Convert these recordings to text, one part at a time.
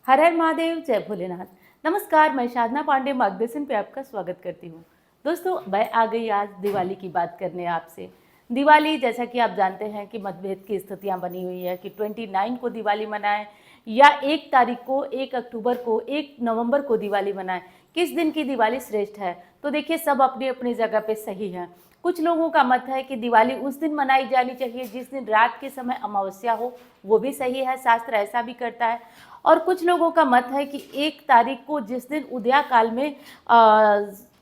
हर हर महादेव, जय भोलेनाथ। नमस्कार, मैं साधना पांडे मार्गदर्शन पे आपका स्वागत करती हूँ। दोस्तों, मैं आ गई आज दिवाली की बात करने आपसे। दिवाली, जैसा कि आप जानते हैं कि मतभेद की स्थितियाँ बनी हुई है कि 29 को दिवाली मनाएं या 1 तारीख को, 1 अक्टूबर को, 1 नवंबर को दिवाली मनाएं। किस दिन की दिवाली श्रेष्ठ है? तो देखिए, सब अपनी अपनी जगह पे सही है। कुछ लोगों का मत है कि दिवाली उस दिन मनाई जानी चाहिए जिस दिन रात के समय अमावस्या हो, वो भी सही है, शास्त्र ऐसा भी करता है। और कुछ लोगों का मत है कि 1 तारीख को, जिस दिन उदया काल में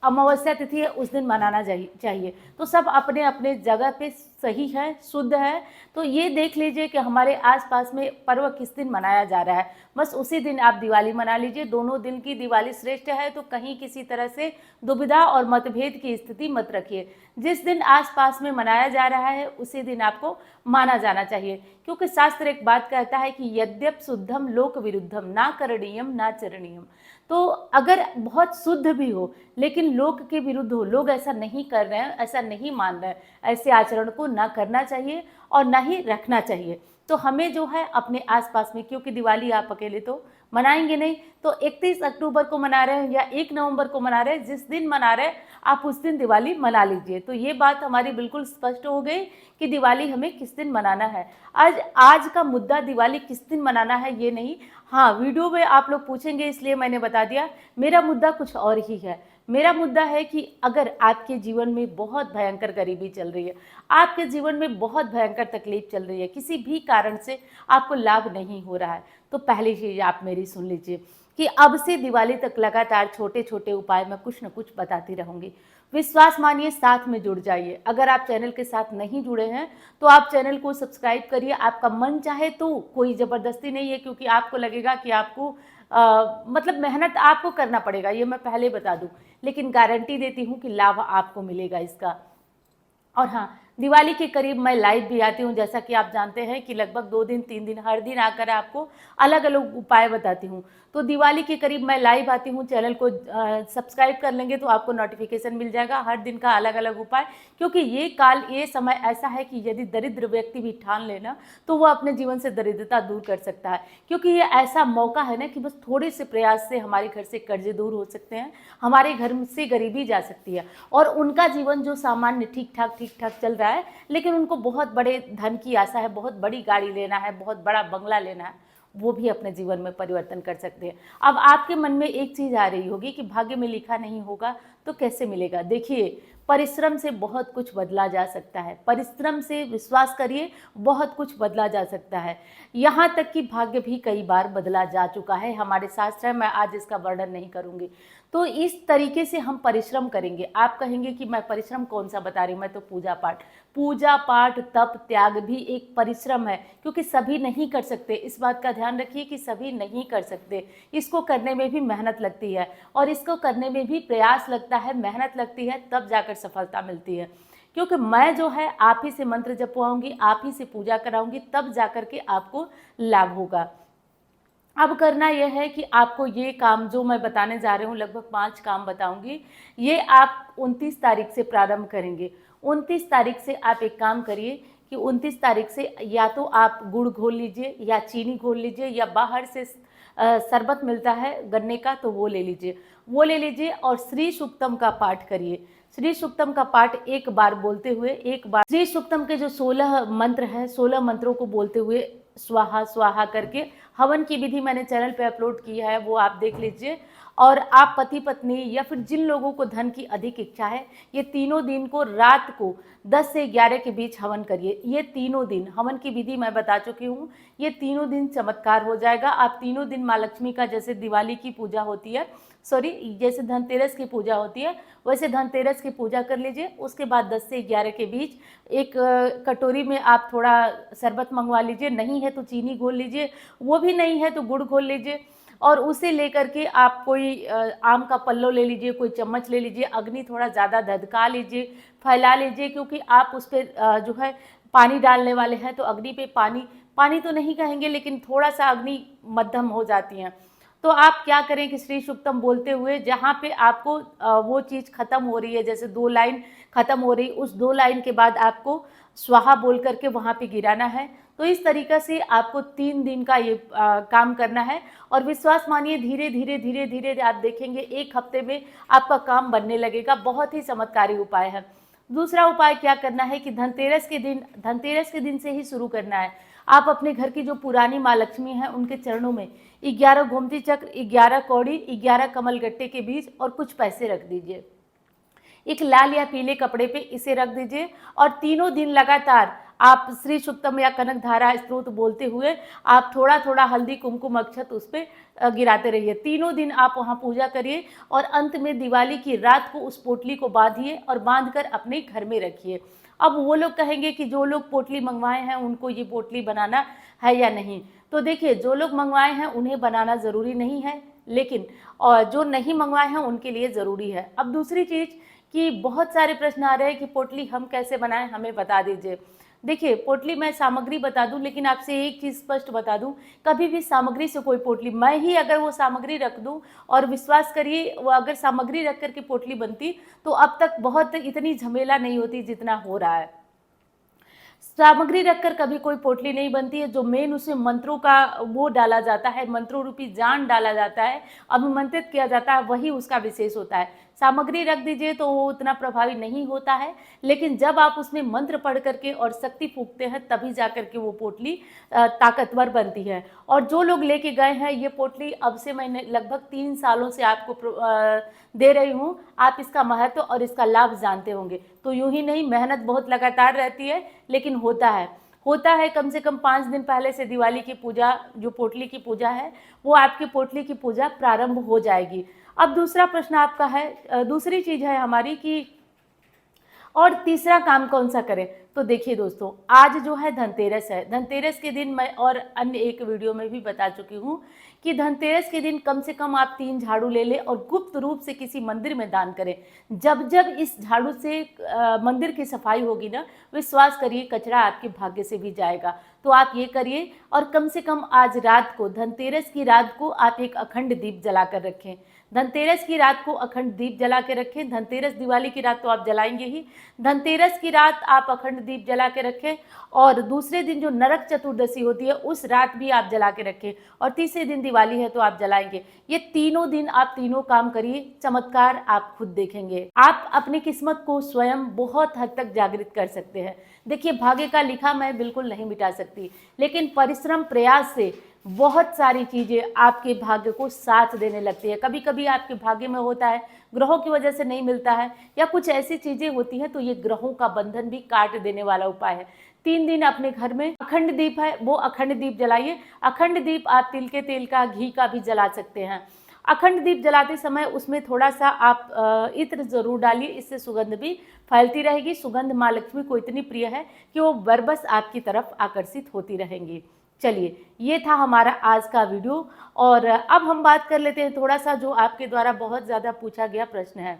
अमावस्या तिथि है, उस दिन मनाना चाहिए। तो सब अपने अपने जगह पे सही है, शुद्ध है। तो ये देख लीजिए कि हमारे आसपास में पर्व किस दिन मनाया जा रहा है, बस उसी दिन आप दिवाली मना लीजिए। दोनों दिन की दिवाली श्रेष्ठ है, तो कहीं किसी तरह से दुविधा और मतभेद की स्थिति मत रखिए। जिस दिन आसपास में मनाया जा रहा है उसी दिन आपको माना जाना चाहिए, क्योंकि शास्त्र एक बात कहता है कि यद्यप शुद्धम लोक विरुद्धम ना करणीयम ना चरणीयम। तो अगर बहुत शुद्ध भी हो लेकिन लोक के विरुद्ध हो, लोग ऐसा नहीं कर रहे हैं, ऐसा नहीं मान रहे हैं, ऐसे आचरण को ना करना चाहिए और ना ही रखना चाहिए। तो हमें जो है अपने आसपास में, क्योंकि दिवाली आप अकेले तो मनाएंगे नहीं, तो 31 अक्टूबर को मना रहे हैं या 1 नवंबर को मना रहे हैं, जिस दिन मना रहे हैं आप उस दिन दिवाली मना लीजिए। तो ये बात हमारी बिल्कुल स्पष्ट हो गई कि दिवाली हमें किस दिन मनाना है। आज का मुद्दा दिवाली किस दिन मनाना है ये नहीं। हाँ, वीडियो में आप लोग पूछेंगे इसलिए मैंने बता दिया। मेरा मुद्दा कुछ और ही है। मेरा मुद्दा है कि अगर आपके जीवन में बहुत भयंकर गरीबी चल रही है, आपके जीवन में बहुत भयंकर तकलीफ चल रही है, किसी भी कारण से आपको लाभ नहीं हो रहा है, तो पहली चीज़ आप मेरी सुन लीजिए कि अब से दिवाली तक लगातार छोटे छोटे उपाय मैं कुछ न कुछ बताती रहूँगी। विश्वास मानिए, साथ में जुड़ जाइए। अगर आप चैनल के साथ नहीं जुड़े हैं तो आप चैनल को सब्सक्राइब करिए। आपका मन चाहे तो, कोई ज़बरदस्ती नहीं है, क्योंकि आपको लगेगा कि आपको मतलब मेहनत आपको करना पड़ेगा, ये मैं पहले बता दूं, लेकिन गारंटी देती हूँ कि लाभ आपको मिलेगा इसका। और हाँ, दिवाली के करीब मैं लाइव भी आती हूँ, जैसा कि आप जानते हैं कि लगभग 2 दिन 3 दिन हर दिन आकर आपको अलग अलग उपाय बताती हूँ। तो दिवाली के करीब मैं लाइव आती हूँ। चैनल को सब्सक्राइब कर लेंगे तो आपको नोटिफिकेशन मिल जाएगा हर दिन का अलग अलग उपाय, क्योंकि ये समय ऐसा है कि यदि दरिद्र व्यक्ति भी ठान लेना तो वो अपने जीवन से दरिद्रता दूर कर सकता है। क्योंकि ये ऐसा मौका है ना कि बस थोड़े से प्रयास से हमारे घर से कर्जे दूर हो सकते हैं, हमारे घर से गरीबी जा सकती है, और उनका जीवन जो सामान्य ठीक ठाक चल रहा है, लेकिन उनको बहुत बड़े धन की आशा है, बहुत बड़ी गाड़ी लेना है, बहुत बड़ा बंगला लेना है, वो भी अपने जीवन में परिवर्तन कर सकते हैं। अब आपके मन में एक चीज़ आ रही होगी कि भाग्य में लिखा नहीं होगा तो कैसे मिलेगा। देखिए, परिश्रम से बहुत कुछ बदला जा सकता है। परिश्रम से, विश्वास करिए, बहुत कुछ बदला जा सकता है। यहाँ तक कि भाग्य भी कई बार बदला जा चुका है, हमारे शास्त्र है, मैं आज इसका वर्णन नहीं करूँगी। तो इस तरीके से हम परिश्रम करेंगे। आप कहेंगे कि मैं परिश्रम कौन सा बता रही हूँ, मैं तो पूजा पाठ तप त्याग भी एक परिश्रम है, क्योंकि सभी नहीं कर सकते। इस बात का ध्यान रखिए कि सभी नहीं कर सकते। इसको करने में भी मेहनत लगती है, और इसको करने में भी प्रयास लगता है, मेहनत लगती है, तब जाकर सफलता मिलती है। क्योंकि मैं जो है आप ही से मंत्र जपवाऊंगी, आप ही से पूजा कराऊंगी, तब जाकर के आपको लाभ होगा। अब करना यह है कि आपको ये काम जो मैं बताने जा रही हूँ, लगभग 5 काम बताऊंगी, ये आप 29 तारीख से प्रारंभ करेंगे। 29 तारीख से आप एक काम करिए कि 29 तारीख से या तो आप गुड़ घोल लीजिए, या चीनी घोल लीजिए, या बाहर से शरबत मिलता है गन्ने का, तो वो ले लीजिए और श्री सूक्तम का पाठ करिए। श्री सूक्तम का पाठ एक बार बोलते हुए, एक बार श्री सूक्तम के जो 16 मंत्र हैं, 16 मंत्रों को बोलते हुए स्वाहा स्वाहा करके, हवन की विधि मैंने चैनल पे अपलोड की है, वो आप देख लीजिए। और आप पति पत्नी या फिर जिन लोगों को धन की अधिक इच्छा है, ये तीनों दिन को रात को 10 से 11 के बीच हवन करिए। ये तीनों दिन हवन की विधि मैं बता चुकी हूँ। ये तीनों दिन चमत्कार हो जाएगा। आप तीनों दिन माँ लक्ष्मी का, जैसे दिवाली की पूजा होती है, जैसे धनतेरस की पूजा होती है, वैसे धनतेरस की पूजा कर लीजिए। उसके बाद 10 से 11 के बीच एक कटोरी में आप थोड़ा शरबत मंगवा लीजिए, नहीं है तो चीनी घोल लीजिए, वो भी नहीं है तो गुड़ घोल लीजिए, और उसे लेकर के आप कोई आम का पल्लो ले लीजिए, कोई चम्मच ले लीजिए, अग्नि थोड़ा ज़्यादा धधका लीजिए, फैला लीजिए, क्योंकि आप उस पर जो है पानी डालने वाले हैं, तो अग्नि पे पानी तो नहीं कहेंगे, लेकिन थोड़ा सा अग्नि मध्यम हो जाती हैं। तो आप क्या करें कि श्री सूक्तम बोलते हुए, जहाँ पे आपको वो चीज़ खत्म हो रही है, जैसे 2 लाइन खत्म हो रही, उस 2 लाइन के बाद आपको स्वाहा बोल करके वहाँ पे गिराना है। तो इस तरीक़े से आपको 3 दिन का ये काम करना है और विश्वास मानिए धीरे धीरे धीरे धीरे आप देखेंगे 1 हफ्ते में आपका काम बनने लगेगा। बहुत ही चमत्कारी उपाय है। दूसरा उपाय क्या करना है कि धनतेरस के दिन से ही शुरू करना है। आप अपने घर की जो पुरानी माँ लक्ष्मी हैं उनके चरणों में 11 गोमती चक्र, 11 कौड़ी, 11 कमलगट्टे के बीज और कुछ पैसे रख दीजिए। एक लाल या पीले कपड़े पे इसे रख दीजिए और तीनों दिन लगातार आप श्री सुक्तम या कनक धारा स्त्रोत बोलते हुए आप थोड़ा थोड़ा हल्दी कुमकुम अक्षत उस पर गिराते रहिए। तीनों दिन आप वहाँ पूजा करिए और अंत में दिवाली की रात को उस पोटली को बांधिए और बांधकर अपने घर में रखिए। अब वो लोग कहेंगे कि जो लोग पोटली मंगवाए हैं उनको ये पोटली बनाना है या नहीं, तो देखिए जो लोग मंगवाए हैं उन्हें बनाना ज़रूरी नहीं है, लेकिन और जो नहीं मंगवाए हैं उनके लिए ज़रूरी है। अब दूसरी चीज़ कि बहुत सारे प्रश्न आ रहे हैं कि पोटली हम कैसे बनाएं, हमें बता दीजिए। देखिए पोटली मैं सामग्री बता दूं, लेकिन आपसे एक चीज़ स्पष्ट बता दूं, कभी भी सामग्री से कोई पोटली, मैं ही अगर वो सामग्री रख दूं और विश्वास करिए वो अगर सामग्री रख करके पोटली बनती तो अब तक बहुत इतनी झमेला नहीं होती जितना हो रहा है। सामग्री रखकर कभी कोई पोटली नहीं बनती है। जो मेन उसमें मंत्रों का वो डाला जाता है, मंत्रों रूपी जान डाला जाता है, अभिमंत्रित किया जाता है, वही उसका विशेष होता है। सामग्री रख दीजिए तो वो उतना प्रभावी नहीं होता है, लेकिन जब आप उसमें मंत्र पढ़ करके और शक्ति फूंकते हैं तभी जा करके वो पोटली ताकतवर बनती है। और जो लोग लेके गए हैं ये पोटली, अब से मैंने लगभग 3 सालों से आपको दे रही हूँ, आप इसका महत्व और इसका लाभ जानते होंगे। तो यूं ही नहीं, मेहनत बहुत लगातार रहती है, लेकिन होता है कम से कम 5 दिन पहले से दिवाली की पूजा, जो पोटली की पूजा है वो आपकी पोटली की पूजा प्रारंभ हो जाएगी। अब दूसरा प्रश्न आपका है, दूसरी चीज़ है हमारी कि और तीसरा काम कौन सा करें। तो देखिए दोस्तों, आज जो है धनतेरस है। धनतेरस के दिन मैं और अन्य एक वीडियो में भी बता चुकी हूँ कि धनतेरस के दिन कम से कम आप 3 झाड़ू ले लें और गुप्त रूप से किसी मंदिर में दान करें। जब जब इस झाड़ू से मंदिर की सफाई होगी ना, विश्वास करिए कचरा आपके भाग्य से भी जाएगा। तो आप ये करिए और कम से कम आज रात को, धनतेरस की रात को आप एक अखंड दीप जला कर रखें। धनतेरस की रात को अखंड दीप जला के रखें। धनतेरस दिवाली की रात तो आप जलाएंगे ही, धनतेरस की रात आप अखंड दीप जला के रखें और दूसरे दिन जो नरक चतुर्दशी होती है उस रात भी आप जला के रखें और तीसरे दिन दिवाली है तो आप जलाएंगे। ये तीनों दिन आप तीनों काम करिए, चमत्कार आप खुद देखेंगे। आप अपनी किस्मत को स्वयं बहुत हद तक जागृत कर सकते हैं। देखिए भाग्य का लिखा मैं बिल्कुल नहीं मिटा सकती, लेकिन परिश्रम प्रयास से बहुत सारी चीज़ें आपके भाग्य को साथ देने लगती है। कभी कभी आपके भाग्य में होता है ग्रहों की वजह से नहीं मिलता है या कुछ ऐसी चीज़ें होती हैं, तो ये ग्रहों का बंधन भी काट देने वाला उपाय है। 3 दिन अपने घर में अखंड दीप है, वो अखंड दीप जलाइए। अखंड दीप आप तिल के तेल का, घी का भी जला सकते हैं। अखंड दीप जलाते समय उसमें थोड़ा सा आप इत्र जरूर डालिए, इससे सुगंध भी फैलती रहेगी। सुगंध माँ लक्ष्मी को इतनी प्रिय है कि वो बरबस आपकी तरफ आकर्षित होती रहेंगी। चलिए, ये था हमारा आज का वीडियो और अब हम बात कर लेते हैं थोड़ा सा जो आपके द्वारा बहुत ज़्यादा पूछा गया प्रश्न है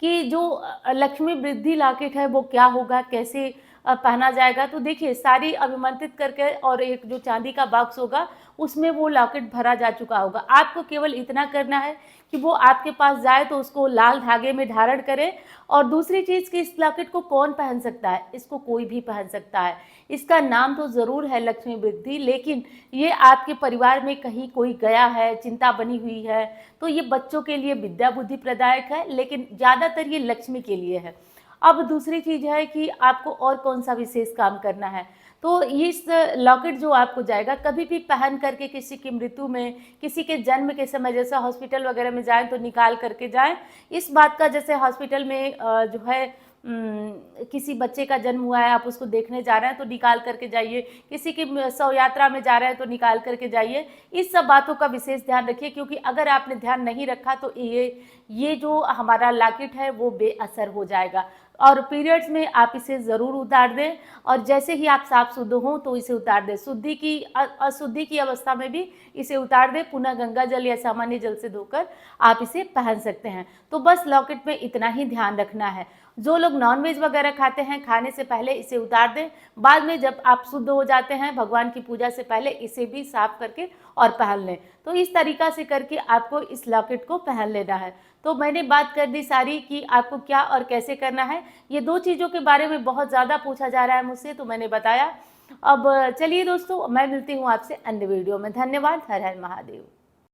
कि जो लक्ष्मी वृद्धि लॉकेट है वो क्या होगा, कैसे पहना जाएगा। तो देखिए सारी अभिमंत्रित करके और एक जो चांदी का बॉक्स होगा उसमें वो लॉकेट भरा जा चुका होगा। आपको केवल इतना करना है कि वो आपके पास जाए तो उसको लाल धागे में धारण करे। और दूसरी चीज़ कि इस लॉकेट को कौन पहन सकता है, इसको कोई भी पहन सकता है। इसका नाम तो ज़रूर है लक्ष्मी वृद्धि, लेकिन ये आपके परिवार में कहीं कोई गया है, चिंता बनी हुई है, तो ये बच्चों के लिए विद्या बुद्धि प्रदायक है, लेकिन ज़्यादातर ये लक्ष्मी के लिए है। अब दूसरी चीज़ है कि आपको और कौन सा विशेष काम करना है। तो इस लॉकेट जो आपको जाएगा, कभी भी पहन करके किसी की मृत्यु में, किसी के जन्म के समय, जैसे हॉस्पिटल वगैरह में जाएं तो निकाल करके जाएं। इस बात का, जैसे हॉस्पिटल में जो है किसी बच्चे का जन्म हुआ है, आप उसको देखने जा रहे हैं तो निकाल करके जाइए। किसी की शव यात्रा में जा रहे हैं तो निकाल करके जाइए। इस सब बातों का विशेष ध्यान रखिए, क्योंकि अगर आपने ध्यान नहीं रखा तो ये जो हमारा लॉकेट है वो बेअसर हो जाएगा। और पीरियड्स में आप इसे ज़रूर उतार दें और जैसे ही आप साफ शुद्ध हों तो इसे उतार दें। अशुद्धि की अवस्था में भी इसे उतार दें। पुनः गंगा जल या सामान्य जल से धोकर आप इसे पहन सकते हैं। तो बस लॉकेट में इतना ही ध्यान रखना है। जो लोग नॉनवेज वगैरह खाते हैं, खाने से पहले इसे उतार दें। बाद में जब आप शुद्ध हो जाते हैं भगवान की पूजा से पहले, इसे भी साफ करके और पहन लें। तो इस तरीक़ा से करके आपको इस लॉकेट को पहन लेना है। तो मैंने बात कर दी सारी कि आपको क्या और कैसे करना है। ये 2 चीज़ों के बारे में बहुत ज़्यादा पूछा जा रहा है मुझसे, तो मैंने बताया। अब चलिए दोस्तों, मैं मिलती हूँ आपसे अन्य वीडियो में। धन्यवाद। हर हर महादेव।